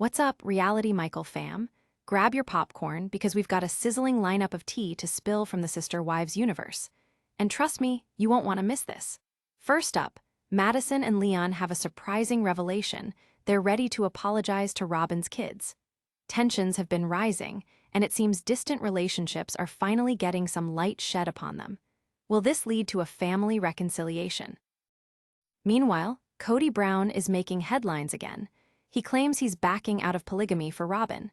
What's up, Reality Michael fam? Grab your popcorn because we've got a sizzling lineup of tea to spill from the Sister Wives universe. And trust me, you won't want to miss this. First up, Madison and Leon have a surprising revelation. They're ready to apologize to Robyn's kids. Tensions have been rising, and it seems distant relationships are finally getting some light shed upon them. Will this lead to a family reconciliation? Meanwhile, Kody Brown is making headlines again. He claims he's backing out of polygamy for Robyn.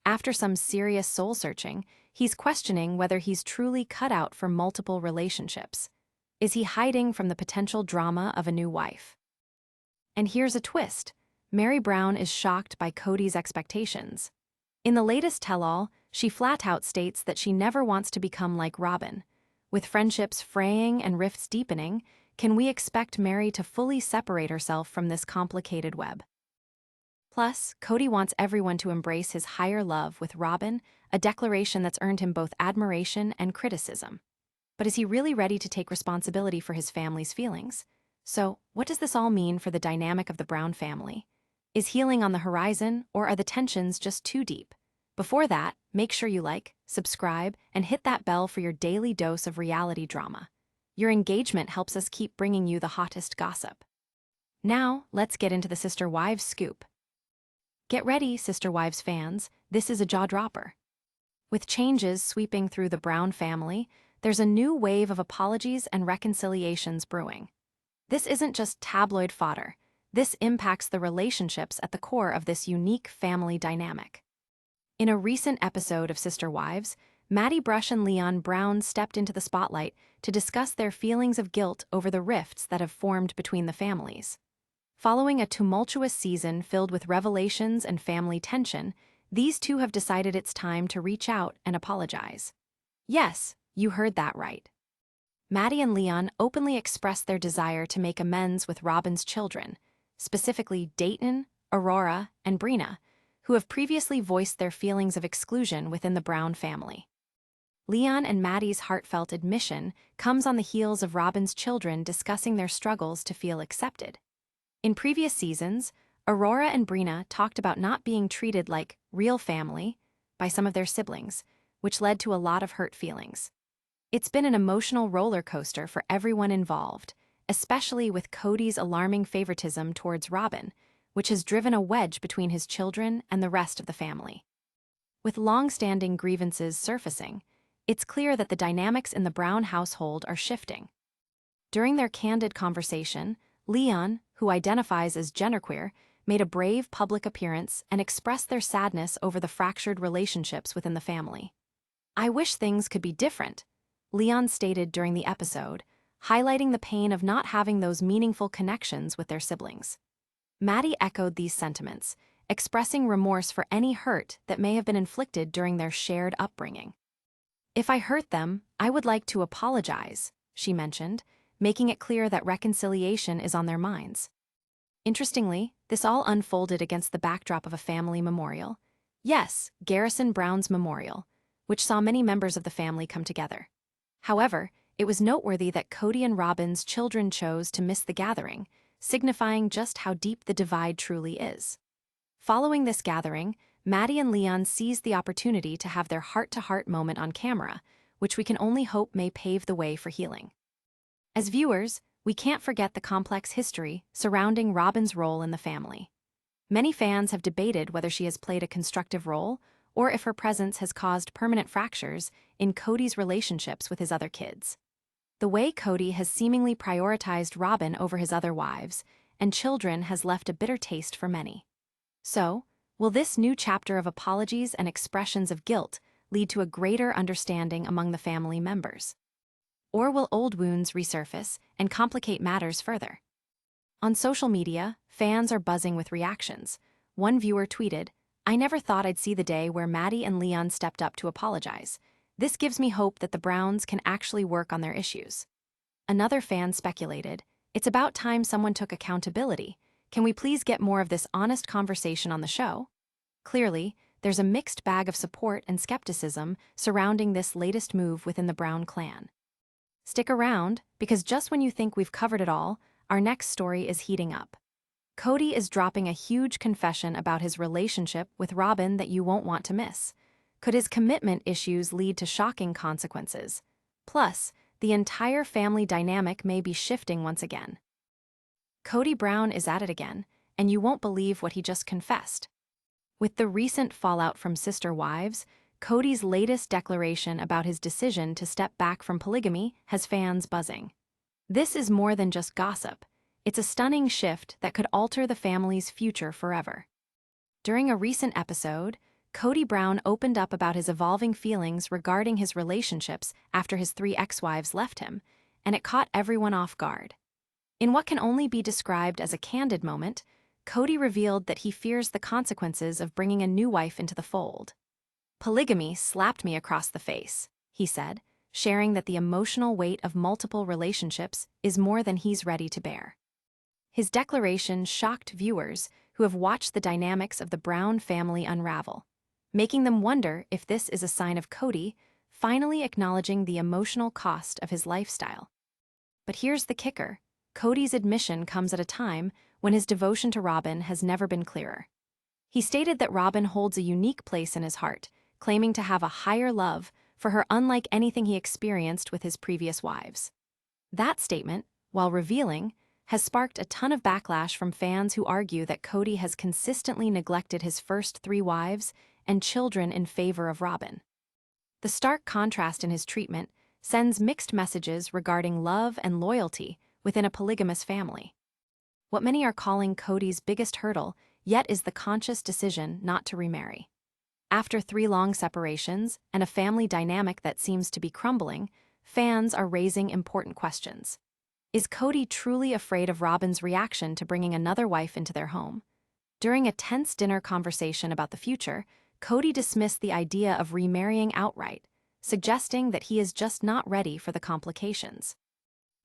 After some serious soul-searching, he's questioning whether he's truly cut out for multiple relationships. Is he hiding from the potential drama of a new wife? And here's a twist. Meri Brown is shocked by Kody's expectations. In the latest tell-all, she flat-out states that she never wants to become like Robyn. With friendships fraying and rifts deepening, can we expect Meri to fully separate herself from this complicated web? Plus, Kody wants everyone to embrace his higher love with Robyn, a declaration that's earned him both admiration and criticism. But is he really ready to take responsibility for his family's feelings? So, what does this all mean for the dynamic of the Brown family? Is healing on the horizon, or are the tensions just too deep? Before that, make sure you like, subscribe, and hit that bell for your daily dose of reality drama. Your engagement helps us keep bringing you the hottest gossip. Now, let's get into the Sister Wives scoop. Get ready, Sister Wives fans, this is a jaw-dropper. With changes sweeping through the Brown family, there's a new wave of apologies and reconciliations brewing. This isn't just tabloid fodder. This impacts the relationships at the core of this unique family dynamic. In a recent episode of Sister Wives, Maddie and Leon Brown stepped into the spotlight to discuss their feelings of guilt over the rifts that have formed between the families. Following a tumultuous season filled with revelations and family tension, these two have decided it's time to reach out and apologize. Yes, you heard that right. Maddie and Leon openly expressed their desire to make amends with Robyn's children, specifically Dayton, Aurora, and Brina, who have previously voiced their feelings of exclusion within the Brown family. Leon and Maddie's heartfelt admission comes on the heels of Robyn's children discussing their struggles to feel accepted. In previous seasons, Aurora and Brina talked about not being treated like real family by some of their siblings, which led to a lot of hurt feelings. It's been an emotional roller coaster for everyone involved, especially with Kody's alarming favoritism towards Robyn, which has driven a wedge between his children and the rest of the family. With long-standing grievances surfacing, it's clear that the dynamics in the Brown household are shifting. During their candid conversation, Leon, who identifies as genderqueer, made a brave public appearance and expressed their sadness over the fractured relationships within the family. "I wish things could be different," Leon stated during the episode, highlighting the pain of not having those meaningful connections with their siblings. Maddie echoed these sentiments, expressing remorse for any hurt that may have been inflicted during their shared upbringing. "If I hurt them, I would like to apologize," she mentioned, making it clear that reconciliation is on their minds. Interestingly, this all unfolded against the backdrop of a family memorial. Yes, Garrison Brown's memorial, which saw many members of the family come together. However, it was noteworthy that Kody and Robyn's children chose to miss the gathering, signifying just how deep the divide truly is. Following this gathering, Maddie and Leon seized the opportunity to have their heart-to-heart moment on camera, which we can only hope may pave the way for healing. As viewers, we can't forget the complex history surrounding Robyn's role in the family. Many fans have debated whether she has played a constructive role or if her presence has caused permanent fractures in Kody's relationships with his other kids. The way Kody has seemingly prioritized Robyn over his other wives and children has left a bitter taste for many. So, will this new chapter of apologies and expressions of guilt lead to a greater understanding among the family members? Or will old wounds resurface and complicate matters further? On social media, fans are buzzing with reactions. One viewer tweeted, "I never thought I'd see the day where Maddie and Leon stepped up to apologize. This gives me hope that the Browns can actually work on their issues." Another fan speculated, "It's about time someone took accountability. Can we please get more of this honest conversation on the show?" Clearly, there's a mixed bag of support and skepticism surrounding this latest move within the Brown clan. Stick around, because just when you think we've covered it all, our next story is heating up. Kody is dropping a huge confession about his relationship with Robyn that you won't want to miss. Could his commitment issues lead to shocking consequences? Plus, the entire family dynamic may be shifting once again. Kody Brown is at it again, and you won't believe what he just confessed. With the recent fallout from sister wives, Kody's latest declaration about his decision to step back from polygamy has fans buzzing. This is more than just gossip. It's a stunning shift that could alter the family's future forever. During a recent episode, Kody Brown opened up about his evolving feelings regarding his relationships after his 3 ex-wives left him, and it caught everyone off guard. In what can only be described as a candid moment, Kody revealed that he fears the consequences of bringing a new wife into the fold. "Polygamy slapped me across the face," he said, sharing that the emotional weight of multiple relationships is more than he's ready to bear. His declaration shocked viewers who have watched the dynamics of the Brown family unravel, making them wonder if this is a sign of Kody finally acknowledging the emotional cost of his lifestyle. But here's the kicker. Kody's admission comes at a time when his devotion to Robyn has never been clearer. He stated that Robyn holds a unique place in his heart, claiming to have a higher love for her unlike anything he experienced with his previous wives. That statement, while revealing, has sparked a ton of backlash from fans who argue that Kody has consistently neglected his first 3 wives and children in favor of Robyn. The stark contrast in his treatment sends mixed messages regarding love and loyalty within a polygamous family. What many are calling Kody's biggest hurdle yet is the conscious decision not to remarry. After 3 long separations and a family dynamic that seems to be crumbling, fans are raising important questions. Is Kody truly afraid of Robyn's reaction to bringing another wife into their home? During a tense dinner conversation about the future, Kody dismissed the idea of remarrying outright, suggesting that he is just not ready for the complications.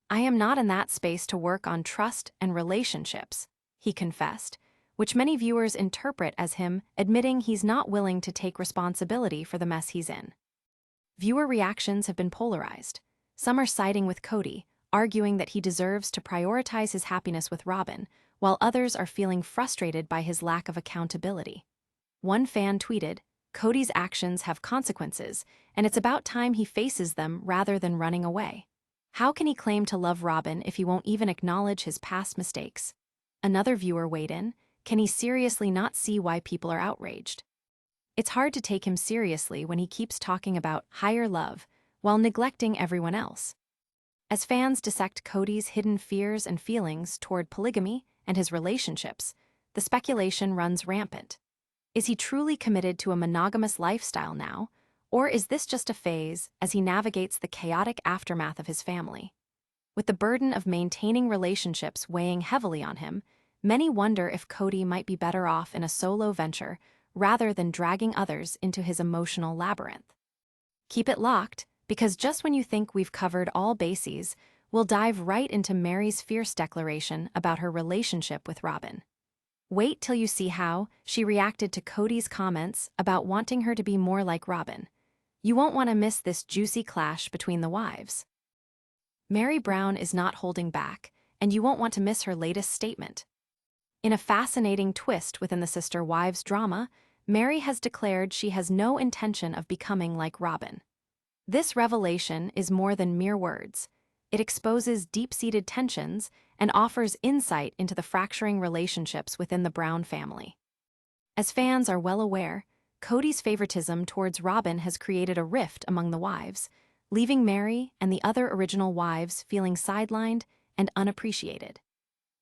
"I am not in that space to work on trust and relationships," he confessed, which many viewers interpret as him admitting he's not willing to take responsibility for the mess he's in. Viewer reactions have been polarized. Some are siding with Kody, arguing that he deserves to prioritize his happiness with Robyn, while others are feeling frustrated by his lack of accountability. One fan tweeted, "Kody's actions have consequences, and it's about time he faces them rather than running away. How can he claim to love Robyn if he won't even acknowledge his past mistakes?" Another viewer weighed in, "Can he seriously not see why people are outraged?" It's hard to take him seriously when he keeps talking about higher love while neglecting everyone else. As fans dissect Kody's hidden fears and feelings toward polygamy and his relationships, the speculation runs rampant. Is he truly committed to a monogamous lifestyle now, or is this just a phase as he navigates the chaotic aftermath of his family? With the burden of maintaining relationships weighing heavily on him, many wonder if Kody might be better off in a solo venture rather than dragging others into his emotional labyrinth. Keep it locked, because just when you think we've covered all bases, we'll dive right into Meri's fierce declaration about her relationship with Robyn. Wait till you see how she reacted to Kody's comments about wanting her to be more like Robyn. You won't want to miss this juicy clash between the wives. Meri Brown is not holding back, and you won't want to miss her latest statement. In a fascinating twist within the sister wives drama, Meri has declared she has no intention of becoming like Robyn. This revelation is more than mere words. It exposes deep-seated tensions and offers insight into the fracturing relationships within the Brown family. As fans are well aware, Kody's favoritism towards Robyn has created a rift among the wives, leaving Meri and the other original wives feeling sidelined and unappreciated.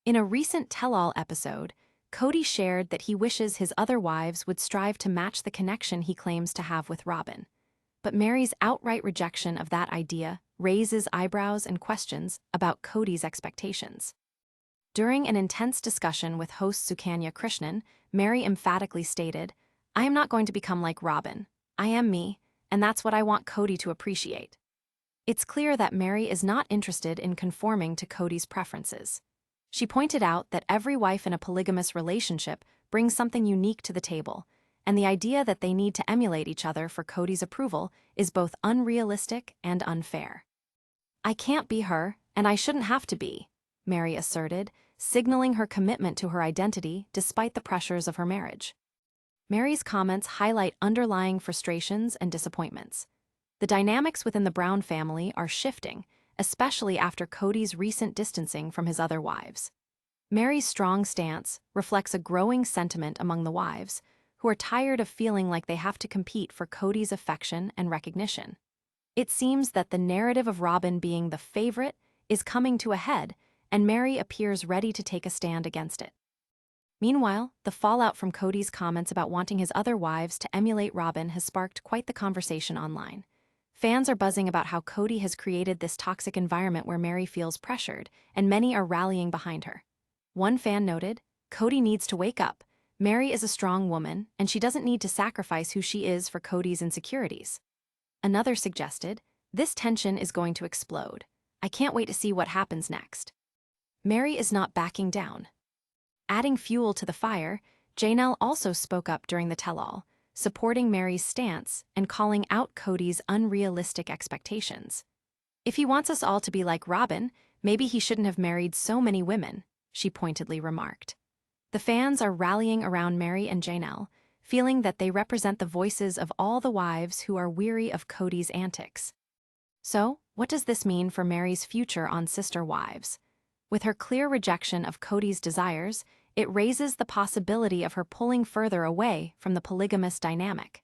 In a recent tell-all episode, Kody shared that he wishes his other wives would strive to match the connection he claims to have with Robyn. But Meri's outright rejection of that idea raises eyebrows and questions about Kody's expectations. During an intense discussion with host Sukanya Krishnan, Meri emphatically stated, "I am not going to become like Robyn. I am me, and that's what I want Kody to appreciate." It's clear that Meri is not interested in conforming to Kody's preferences. She pointed out that every wife in a polygamous relationship brings something unique to the table, and the idea that they need to emulate each other for Kody's approval is both unrealistic and unfair. "I can't be her, and I shouldn't have to be," Meri asserted, signaling her commitment to her identity despite the pressures of her marriage. Meri's comments highlight underlying frustrations and disappointments. The dynamics within the Brown family are shifting, especially after Kody's recent distancing from his other wives. Meri's strong stance reflects a growing sentiment among the wives, who are tired of feeling like they have to compete for Kody's affection and recognition. It seems that the narrative of Robyn being the favorite is coming to a head, and Meri appears ready to take a stand against it. Meanwhile, the fallout from Kody's comments about wanting his other wives to emulate Robyn has sparked quite the conversation online. Fans are buzzing about how Kody has created this toxic environment where Meri feels pressured, and many are rallying behind her. One fan noted, "Kody needs to wake up. Meri is a strong woman, and she doesn't need to sacrifice who she is for Kody's insecurities." Another suggested, "This tension is going to explode. I can't wait to see what happens next." Meri is not backing down. Adding fuel to the fire, Janelle also spoke up during the tell-all, supporting Meri's stance and calling out Kody's unrealistic expectations. "If he wants us all to be like Robyn, maybe he shouldn't have married so many women," she pointedly remarked. The fans are rallying around Meri and Janelle, feeling that they represent the voices of all the wives who are weary of Kody's antics. So, what does this mean for Meri's future on Sister Wives? With her clear rejection of Kody's desires, it raises the possibility of her pulling further away from the polygamous dynamic.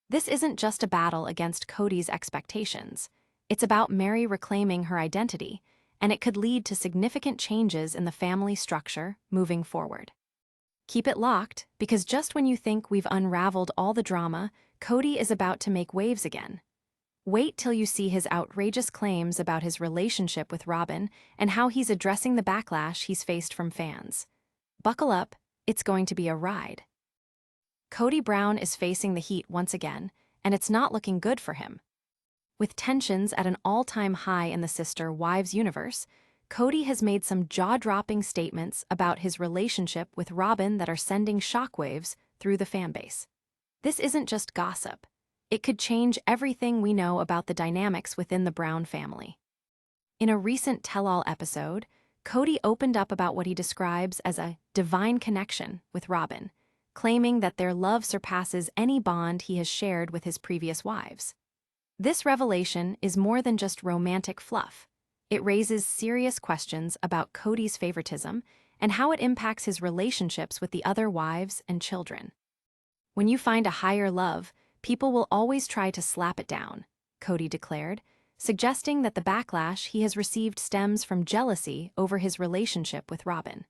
This isn't just a battle against Kody's expectations. It's about Meri reclaiming her identity, and it could lead to significant changes in the family structure moving forward. Keep it locked, because just when you think we've unraveled all the drama, Kody is about to make waves again. Wait till you see his outrageous claims about his relationship with Robyn and how he's addressing the backlash he's faced from fans. Buckle up, it's going to be a ride. Kody Brown is facing the heat once again, and it's not looking good for him. With tensions at an all-time high in the Sister Wives universe, Kody has made some jaw-dropping statements about his relationship with Robyn that are sending shockwaves through the fanbase. This isn't just gossip. It could change everything we know about the dynamics within the Brown family. In a recent tell-all episode, Kody opened up about what he describes as a divine connection with Robyn, claiming that their love surpasses any bond he has shared with his previous wives. This revelation is more than just romantic fluff. It raises serious questions about Kody's favoritism and how it impacts his relationships with the other wives and children. "When you find a higher love, people will always try to slap it down," Kody declared, suggesting that the backlash he has received stems from jealousy over his relationship with Robyn.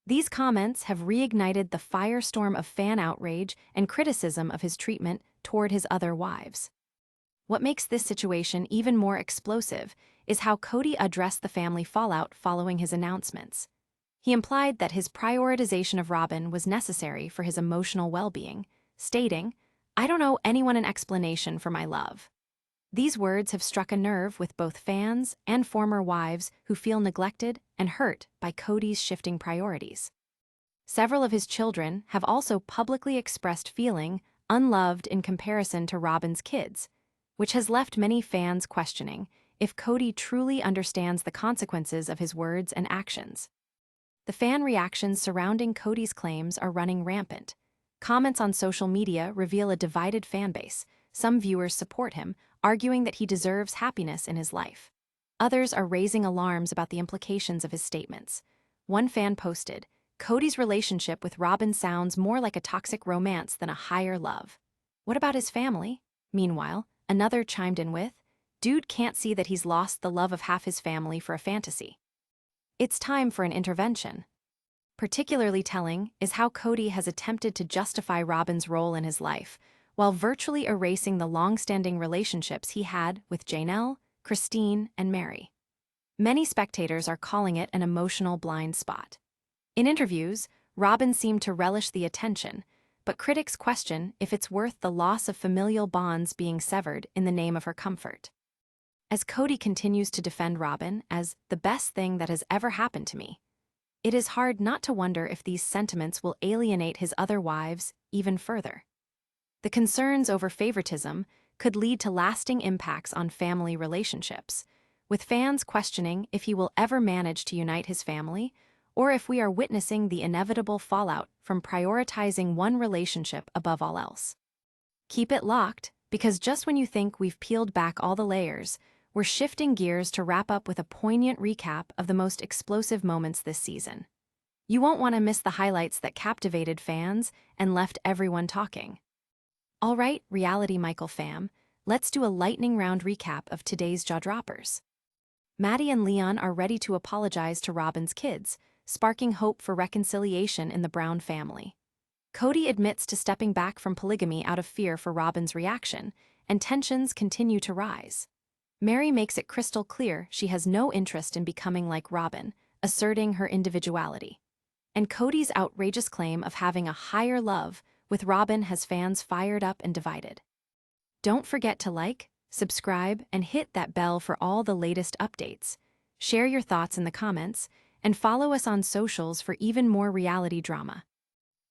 These comments have reignited the firestorm of fan outrage and criticism of his treatment toward his other wives. What makes this situation even more explosive is how Kody addressed the family fallout following his announcements. He implied that his prioritization of Robyn was necessary for his emotional well-being, stating, "I don't owe anyone an explanation for my love." These words have struck a nerve with both fans and former wives who feel neglected and hurt by Kody's shifting priorities. Several of his children have also publicly expressed feeling unloved in comparison to Robyn's kids, which has left many fans questioning if Kody truly understands the consequences of his words and actions. The fan reactions surrounding Kody's claims are running rampant. Comments on social media reveal a divided fanbase. Some viewers support him, arguing that he deserves happiness in his life. Others are raising alarms about the implications of his statements. One fan posted, "Kody's relationship with Robyn sounds more like a toxic romance than a higher love. What about his family?" Meanwhile, another chimed in with, "Dude can't see that he's lost the love of half his family for a fantasy." It's time for an intervention. Particularly telling is how Kody has attempted to justify Robyn's role in his life, while virtually erasing the long-standing relationships he had with Janelle, Christine, and Meri. Many spectators are calling it an emotional blind spot. In interviews, Robyn seemed to relish the attention, but critics question if it's worth the loss of familial bonds being severed in the name of her comfort. As Kody continues to defend Robyn as the best thing that has ever happened to me, it is hard not to wonder if these sentiments will alienate his other wives even further. The concerns over favoritism could lead to lasting impacts on family relationships, with fans questioning if he will ever manage to unite his family or if we are witnessing the inevitable fallout from prioritizing one relationship above all else. Keep it locked, because just when you think we've peeled back all the layers, we're shifting gears to wrap up with a poignant recap of the most explosive moments this season. You won't want to miss the highlights that captivated fans and left everyone talking. All right, Reality Michael fam, let's do a lightning round recap of today's jaw-droppers. Maddie and Leon are ready to apologize to Robyn's kids, sparking hope for reconciliation in the Brown family. Kody admits to stepping back from polygamy out of fear for Robyn's reaction, and tensions continue to rise. Meri makes it crystal clear she has no interest in becoming like Robyn, asserting her individuality. And Kody's outrageous claim of having a higher love with Robyn has fans fired up and divided. Don't forget to like, subscribe, and hit that bell for all the latest updates. Share your thoughts in the comments, and follow us on socials for even more reality drama.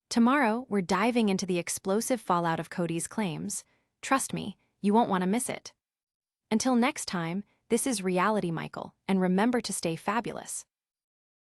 Tomorrow, we're diving into the explosive fallout of Kody's claims. Trust me, you won't want to miss it. Until next time, this is Reality Michael, and remember to stay fabulous.